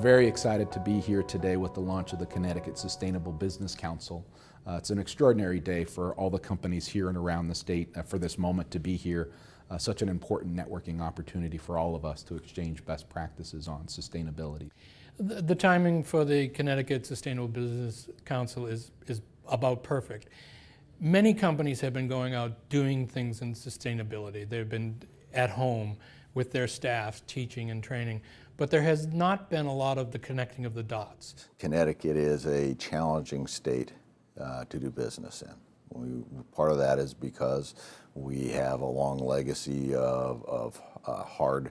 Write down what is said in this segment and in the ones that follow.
very excited to be here today with the launch of the Connecticut Sustainable Business Council. It's an extraordinary day for all the companies here and around the state for this moment to be here. Such an important networking opportunity for all of us to exchange best practices on sustainability. The timing for the Connecticut Sustainable Business Council is about perfect. Many companies have been going out doing things in sustainability. They've been at home with their staff teaching and training, but there has not been a lot of the connecting of the dots. Connecticut is a challenging state to do business in. Part of that is because we have a long legacy of hard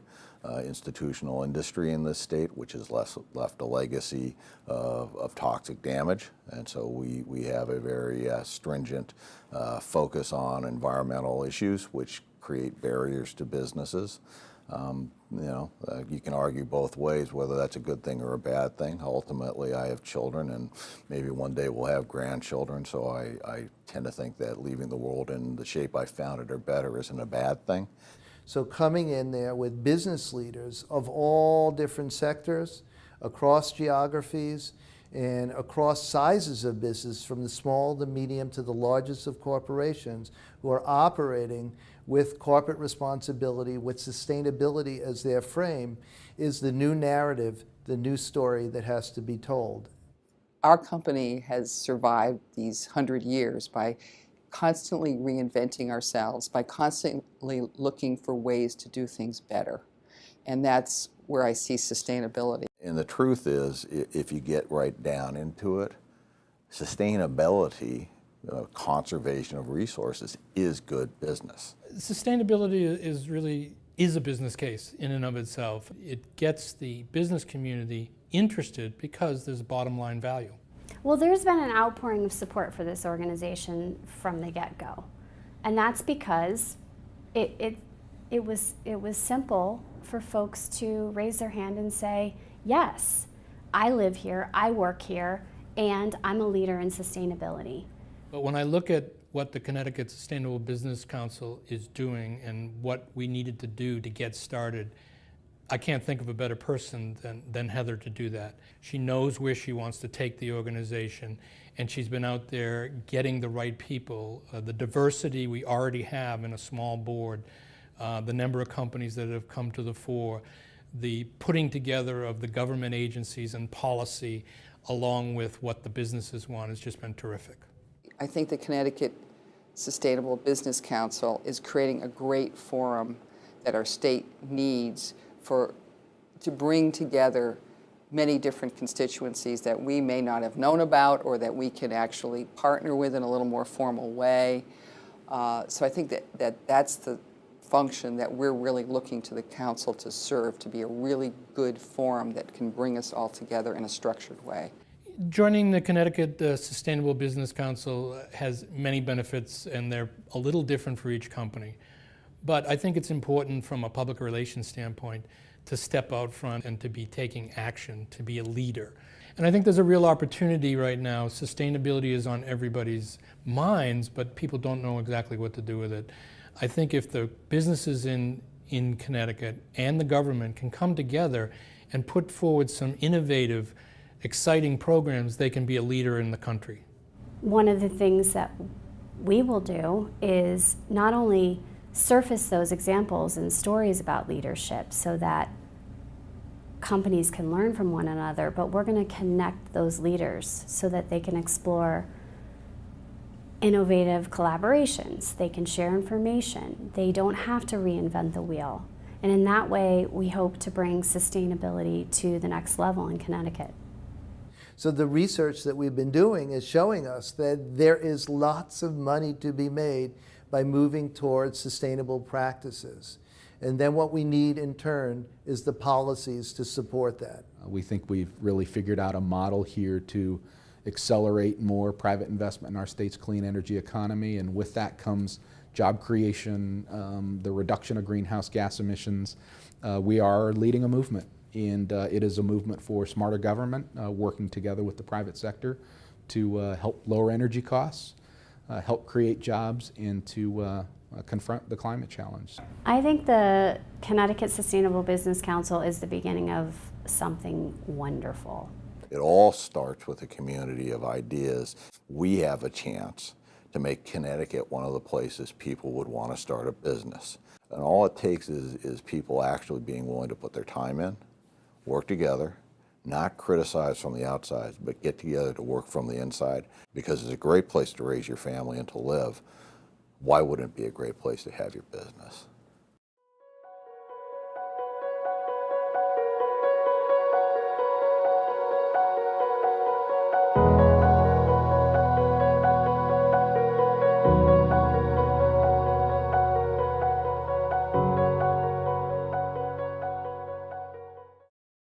institutional industry in this state, which has left a legacy of toxic damage. And so we have a very stringent focus on environmental issues, which create barriers to businesses. You can argue both ways whether that's a good thing or a bad thing. Ultimately, I have children, and maybe one day we'll have grandchildren, so I tend to think that leaving the world in the shape I found it or better isn't a bad thing. So coming in there with business leaders of all different sectors, across geographies, and across sizes of business, from the small, the medium, to the largest of corporations, who are operating with corporate responsibility, with sustainability as their frame, is the new narrative, the new story that has to be told. Our company has survived these 100 years by constantly reinventing ourselves, by constantly looking for ways to do things better. And that's where I see sustainability. And the truth is, if you get right down into it, sustainability, conservation of resources, is good business. Sustainability is a business case in and of itself. It gets the business community interested because there's a bottom line value. Well, there's been an outpouring of support for this organization from the get-go. And that's because it was simple for folks to raise their hand and say, yes, I live here, I work here, and I'm a leader in sustainability. But when I look at what the Connecticut Sustainable Business Council is doing and what we needed to do to get started, I can't think of a better person than Heather to do that. She knows where she wants to take the organization, and she's been out there getting the right people, the diversity we already have in a small board, the number of companies that have come to the fore, the putting together of the government agencies and policy along with what the businesses want has just been terrific. I think the Connecticut Sustainable Business Council is creating a great forum that our state needs to bring together many different constituencies that we may not have known about or that we can actually partner with in a little more formal way. So I think that's the function that we're really looking to the council to serve, to be a really good forum that can bring us all together in a structured way. Joining the Connecticut Sustainable Business Council has many benefits, and they're a little different for each company. But I think it's important from a public relations standpoint to step out front and to be taking action, to be a leader. And I think there's a real opportunity right now. Sustainability is on everybody's minds, but people don't know exactly what to do with it. I think if the businesses in Connecticut and the government can come together and put forward some innovative, exciting programs, they can be a leader in the country. One of the things that we will do is not only surface those examples and stories about leadership so that companies can learn from one another, but we're going to connect those leaders so that they can explore innovative collaborations. They can share information. They don't have to reinvent the wheel. And in that way, we hope to bring sustainability to the next level in Connecticut. So the research that we've been doing is showing us that there is lots of money to be made by moving towards sustainable practices. And then what we need in turn is the policies to support that. We think we've really figured out a model here to accelerate more private investment in our state's clean energy economy, and with that comes job creation, the reduction of greenhouse gas emissions. We are leading a movement, and it is a movement for smarter government, working together with the private sector to help lower energy costs, help create jobs, and to confront the climate challenge. I think the Connecticut Sustainable Business Council is the beginning of something wonderful. It all starts with a community of ideas. We have a chance to make Connecticut one of the places people would want to start a business. And all it takes is people actually being willing to put their time in, work together, not criticize from the outside, but get together to work from the inside, because it's a great place to raise your family and to live. Why wouldn't it be a great place to have your business?